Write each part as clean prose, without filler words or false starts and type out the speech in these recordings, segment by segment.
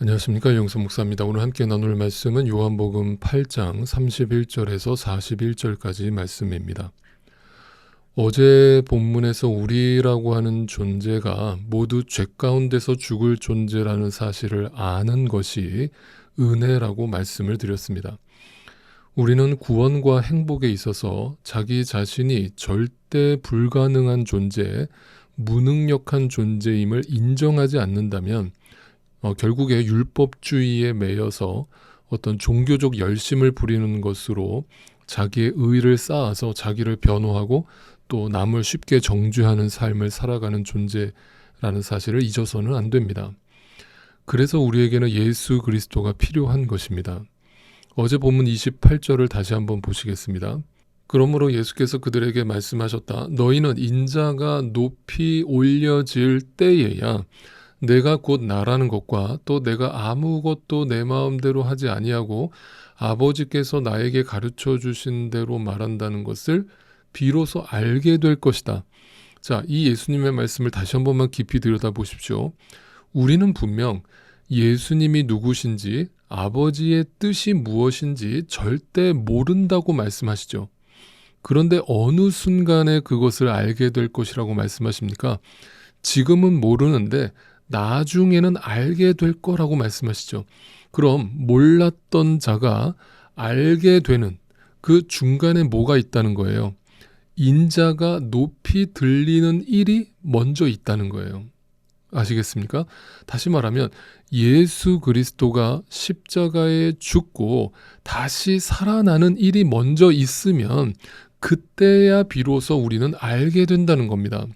안녕하십니까, 영선 목사입니다. 오늘 함께 나눌 말씀은 요한복음 8장 31절에서 41절까지 말씀입니다. 어제 본문에서 우리라고 하는 존재가 모두 죄 가운데서 죽을 존재라는 사실을 아는 것이 은혜라고 말씀을 드렸습니다. 우리는 구원과 행복에 있어서 자기 자신이 절대 불가능한 존재, 무능력한 존재임을 인정하지 않는다면 결국에 율법주의에 매여서 어떤 종교적 열심을 부리는 것으로 자기의 의를 쌓아서 자기를 변호하고 또 남을 쉽게 정죄하는 삶을 살아가는 존재라는 사실을 잊어서는 안 됩니다. 그래서 우리에게는 예수 그리스도가 필요한 것입니다. 어제 본문 28절을 다시 한번 보시겠습니다. 그러므로 예수께서 그들에게 말씀하셨다. 너희는 인자가 높이 올려질 때에야 내가 곧 나라는 것과 또 내가 아무것도 내 마음대로 하지 아니하고 아버지께서 나에게 가르쳐 주신 대로 말한다는 것을 비로소 알게 될 것이다. 자, 이 예수님의 말씀을 다시 한 번만 깊이 들여다보십시오. 우리는 분명 예수님이 누구신지 아버지의 뜻이 무엇인지 절대 모른다고 말씀하시죠. 그런데 어느 순간에 그것을 알게 될 것이라고 말씀하십니까? 지금은 모르는데 나중에는 알게 될 거라고 말씀하시죠. 그럼 몰랐던 자가 알게 되는 그 중간에 뭐가 있다는 거예요? 인자가 높이 들리는 일이 먼저 있다는 거예요. 아시겠습니까? 다시 말하면 예수 그리스도가 십자가에 죽고 다시 살아나는 일이 먼저 있으면 그때야 비로소 우리는 알게 된다는 겁니다.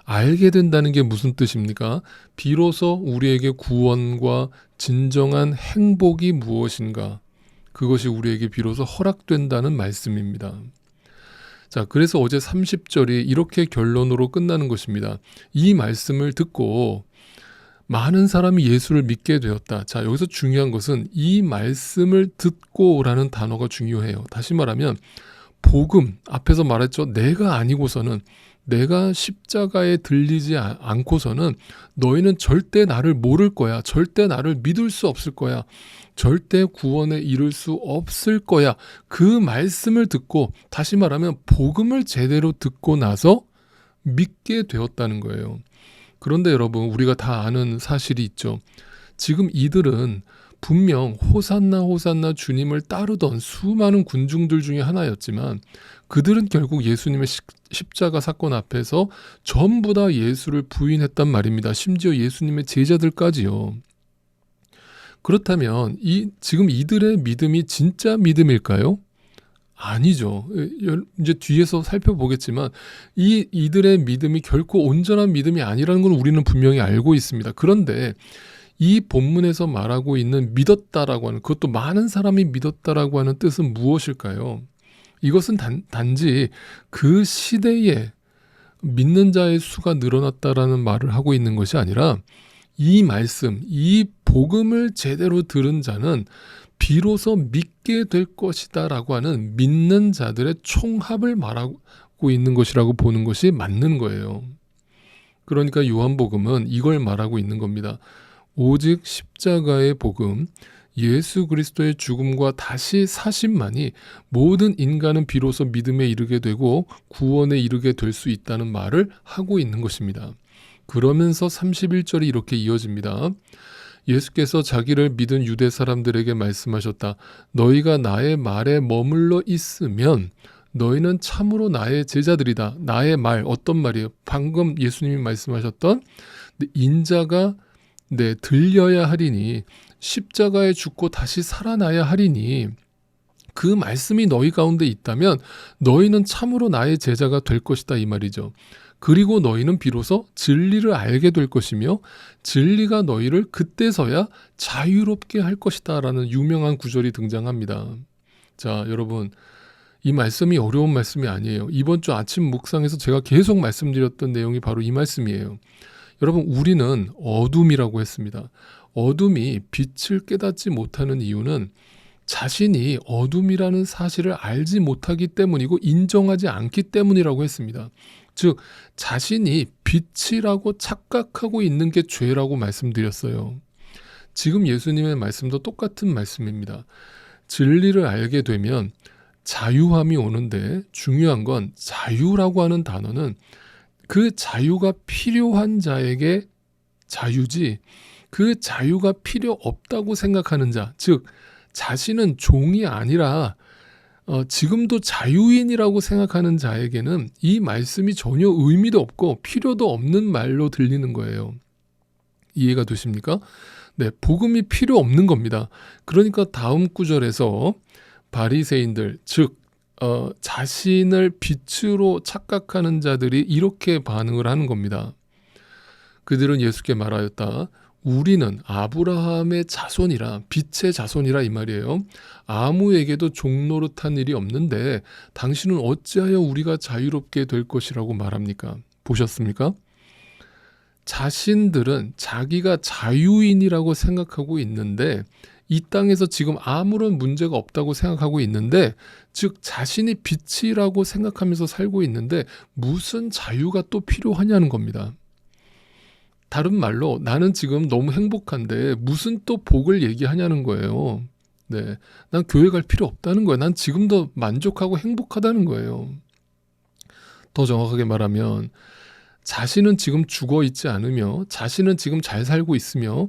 알게 된다는 게 무슨 뜻입니까? 비로소 우리에게 구원과 진정한 행복이 무엇인가? 그것이 우리에게 비로소 허락된다는 말씀입니다. 자, 그래서 어제 30절이 이렇게 결론으로 끝나는 것입니다. 이 말씀을 듣고 많은 사람이 예수를 믿게 되었다. 자, 여기서 중요한 것은 이 말씀을 듣고라는 단어가 중요해요. 다시 말하면 복음, 앞에서 말했죠. 내가 아니고서는, 내가 십자가에 들리지 않고서는 너희는 절대 나를 모를 거야. 절대 나를 믿을 수 없을 거야. 절대 구원에 이를 수 없을 거야. 그 말씀을 듣고, 다시 말하면 복음을 제대로 듣고 나서 믿게 되었다는 거예요. 그런데 여러분, 우리가 다 아는 사실이 있죠. 지금 이들은 분명 호산나 호산나 주님을 따르던 수많은 군중들 중에 하나였지만 그들은 결국 예수님의 십자가 사건 앞에서 전부 다 예수를 부인했단 말입니다. 심지어 예수님의 제자들까지요. 그렇다면 지금 이들의 믿음이 진짜 믿음일까요? 아니죠. 이제 뒤에서 살펴보겠지만 이들의 믿음이 결코 온전한 믿음이 아니라는 걸 우리는 분명히 알고 있습니다. 그런데 이 본문에서 말하고 있는 믿었다라고 하는, 그것도 많은 사람이 믿었다라고 하는 뜻은 무엇일까요? 이것은 단지 그 시대에 믿는 자의 수가 늘어났다라는 말을 하고 있는 것이 아니라 이 말씀, 이 복음을 제대로 들은 자는 비로소 믿게 될 것이다 라고 하는 믿는 자들의 총합을 말하고 있는 것이라고 보는 것이 맞는 거예요. 그러니까 요한복음은 이걸 말하고 있는 겁니다. 오직 십자가의 복음, 예수 그리스도의 죽음과 다시 사심만이 모든 인간은 비로소 믿음에 이르게 되고 구원에 이르게 될 수 있다는 말을 하고 있는 것입니다. 그러면서 31절이 이렇게 이어집니다. 예수께서 자기를 믿은 유대 사람들에게 말씀하셨다. 너희가 나의 말에 머물러 있으면 너희는 참으로 나의 제자들이다. 나의 말, 어떤 말이에요? 방금 예수님이 말씀하셨던 인자가 들려야 하리니 십자가에 죽고 다시 살아나야 하리니 그 말씀이 너희 가운데 있다면 너희는 참으로 나의 제자가 될 것이다 이 말이죠. 그리고 너희는 비로소 진리를 알게 될 것이며 진리가 너희를 그때서야 자유롭게 할 것이다 라는 유명한 구절이 등장합니다. 자, 여러분, 이 말씀이 어려운 말씀이 아니에요. 이번 주 아침 묵상에서 제가 계속 말씀드렸던 내용이 바로 이 말씀이에요. 여러분, 우리는 어둠이라고 했습니다. 어둠이 빛을 깨닫지 못하는 이유는 자신이 어둠이라는 사실을 알지 못하기 때문이고 인정하지 않기 때문이라고 했습니다. 즉, 자신이 빛이라고 착각하고 있는 게 죄라고 말씀드렸어요. 지금 예수님의 말씀도 똑같은 말씀입니다. 진리를 알게 되면 자유함이 오는데 중요한 건 자유라고 하는 단어는 그 자유가 필요한 자에게 자유지 그 자유가 필요 없다고 생각하는 자, 즉 자신은 종이 아니라 지금도 자유인이라고 생각하는 자에게는 이 말씀이 전혀 의미도 없고 필요도 없는 말로 들리는 거예요. 이해가 되십니까? 네, 복음이 필요 없는 겁니다. 그러니까 다음 구절에서 바리새인들, 즉 자신을 빛으로 착각하는 자들이 이렇게 반응을 하는 겁니다. 그들은 예수께 말하였다. 우리는 아브라함의 자손이라 빛의 자손이라 이 말이에요. 아무에게도 종노릇한 일이 없는데 당신은 어찌하여 우리가 자유롭게 될 것이라고 말합니까? 보셨습니까? 자신들은 자기가 자유인이라고 생각하고 있는데 이 땅에서 지금 아무런 문제가 없다고 생각하고 있는데 즉 자신이 빛이라고 생각하면서 살고 있는데 무슨 자유가 또 필요하냐는 겁니다. 다른 말로 나는 지금 너무 행복한데 무슨 또 복을 얘기하냐는 거예요. 네, 난 교회 갈 필요 없다는 거예요. 난 지금도 만족하고 행복하다는 거예요. 더 정확하게 말하면 자신은 지금 죽어 있지 않으며 자신은 지금 잘 살고 있으며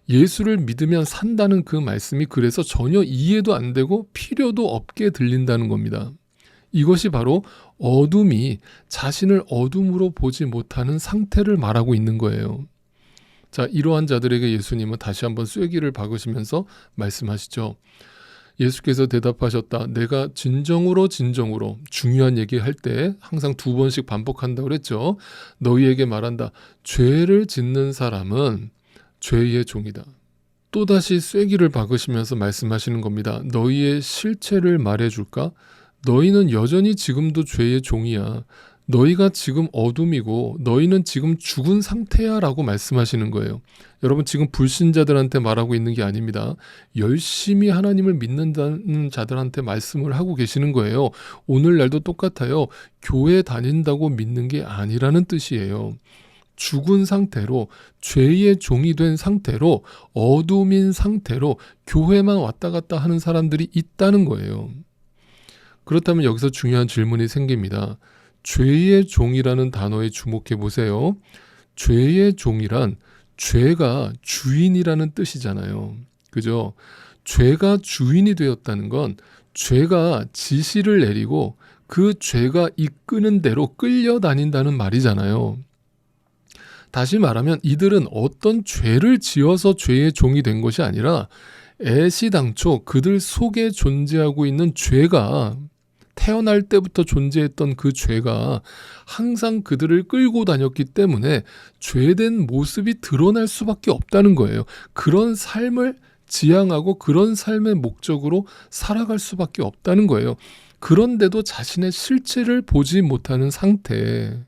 예수를 믿으면 산다는 그 말씀이 그래서 전혀 이해도 안 되고 필요도 없게 들린다는 겁니다. 이것이 바로 어둠이 자신을 어둠으로 보지 못하는 상태를 말하고 있는 거예요. 자, 이러한 자들에게 예수님은 다시 한번 쐐기를 박으시면서 말씀하시죠. 예수께서 대답하셨다. 내가 진정으로 중요한 얘기할 때 항상 2번씩 반복한다고 그랬죠. 너희에게 말한다. 죄를 짓는 사람은 죄의 종이다. 또다시 쐐기를 박으시면서 말씀하시는 겁니다. 너희의 실체를 말해줄까? 너희는 여전히 지금도 죄의 종이야. 너희가 지금 어둠이고 너희는 지금 죽은 상태야 라고 말씀하시는 거예요. 여러분 지금 불신자들한테 말하고 있는 게 아닙니다. 열심히 하나님을 믿는다는 자들한테 말씀을 하고 계시는 거예요. 오늘날도 똑같아요. 교회 다닌다고 믿는 게 아니라는 뜻이에요. 죽은 상태로 죄의 종이 된 상태로 어둠인 상태로 교회만 왔다 갔다 하는 사람들이 있다는 거예요. 그렇다면 여기서 중요한 질문이 생깁니다. 죄의 종이라는 단어에 주목해 보세요. 죄의 종이란 죄가 주인이라는 뜻이잖아요. 그죠? 죄가 주인이 되었다는 건 죄가 지시를 내리고 그 죄가 이끄는 대로 끌려다닌다는 말이잖아요. 다시 말하면 이들은 어떤 죄를 지어서 죄의 종이 된 것이 아니라 애시당초 그들 속에 존재하고 있는 죄가 태어날 때부터 존재했던 그 죄가 항상 그들을 끌고 다녔기 때문에 죄된 모습이 드러날 수밖에 없다는 거예요. 그런 삶을 지향하고 그런 삶의 목적으로 살아갈 수밖에 없다는 거예요. 그런데도 자신의 실체를 보지 못하는 상태,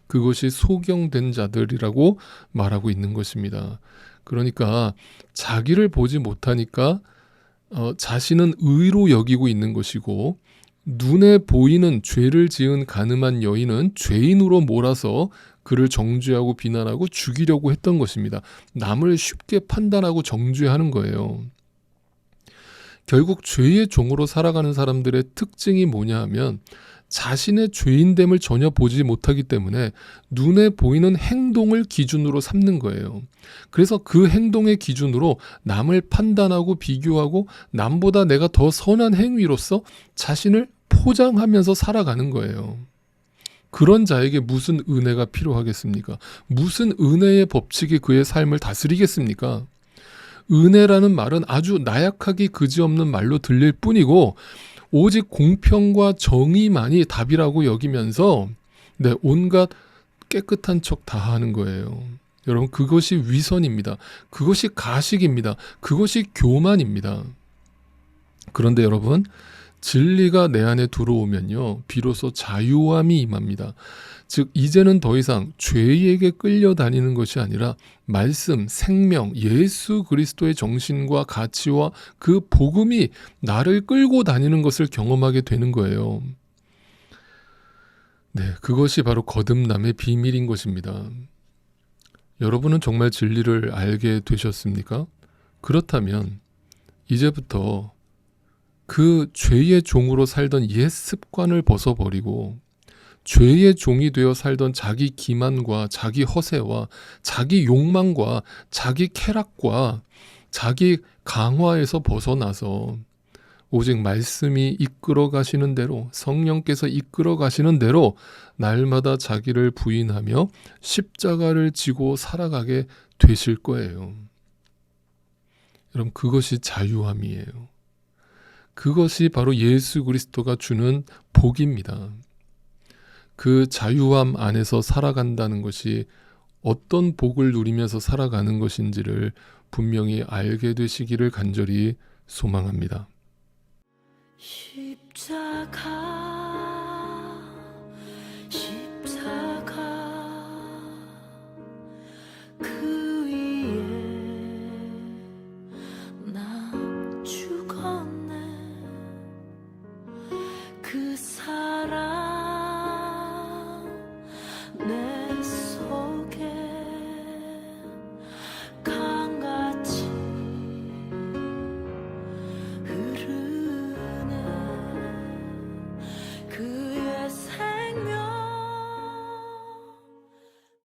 그것이 소경된 자들이라고 말하고 있는 것입니다. 그러니까 자기를 보지 못하니까 자신은 의로 여기고 있는 것이고 눈에 보이는 죄를 지은 가늠한 여인은 죄인으로 몰아서 그를 정죄하고 비난하고 죽이려고 했던 것입니다. 남을 쉽게 판단하고 정죄하는 거예요. 결국 죄의 종으로 살아가는 사람들의 특징이 뭐냐 하면 자신의 죄인됨을 전혀 보지 못하기 때문에 눈에 보이는 행동을 기준으로 삼는 거예요. 그래서 그 행동의 기준으로 남을 판단하고 비교하고 남보다 내가 더 선한 행위로서 자신을 포장하면서 살아가는 거예요. 그런 자에게 무슨 은혜가 필요하겠습니까? 무슨 은혜의 법칙이 그의 삶을 다스리겠습니까? 은혜라는 말은 아주 나약하기 그지없는 말로 들릴 뿐이고 오직 공평과 정의만이 답이라고 여기면서 온갖 깨끗한 척 다 하는 거예요. 여러분 그것이 위선입니다. 그것이 가식입니다. 그것이 교만입니다. 그런데 여러분 진리가 내 안에 들어오면요 비로소 자유함이 임합니다. 즉 이제는 더 이상 죄에게 끌려다니는 것이 아니라 말씀, 생명, 예수 그리스도의 정신과 가치와 그 복음이 나를 끌고 다니는 것을 경험하게 되는 거예요. 그것이 바로 거듭남의 비밀인 것입니다. 여러분은 정말 진리를 알게 되셨습니까? 그렇다면 이제부터 그 죄의 종으로 살던 옛 습관을 벗어버리고 죄의 종이 되어 살던 자기 기만과 자기 허세와 자기 욕망과 자기 쾌락과 자기 강화에서 벗어나서 오직 말씀이 이끌어 가시는 대로, 성령께서 이끌어 가시는 대로 날마다 자기를 부인하며 십자가를 지고 살아가게 되실 거예요. 여러분, 그것이 자유함이에요. 그것이 바로 예수 그리스도가 주는 복입니다. 그 자유함 안에서 살아간다는 것이 어떤 복을 누리면서 살아가는 것인지를 분명히 알게 되시기를 간절히 소망합니다. 십자가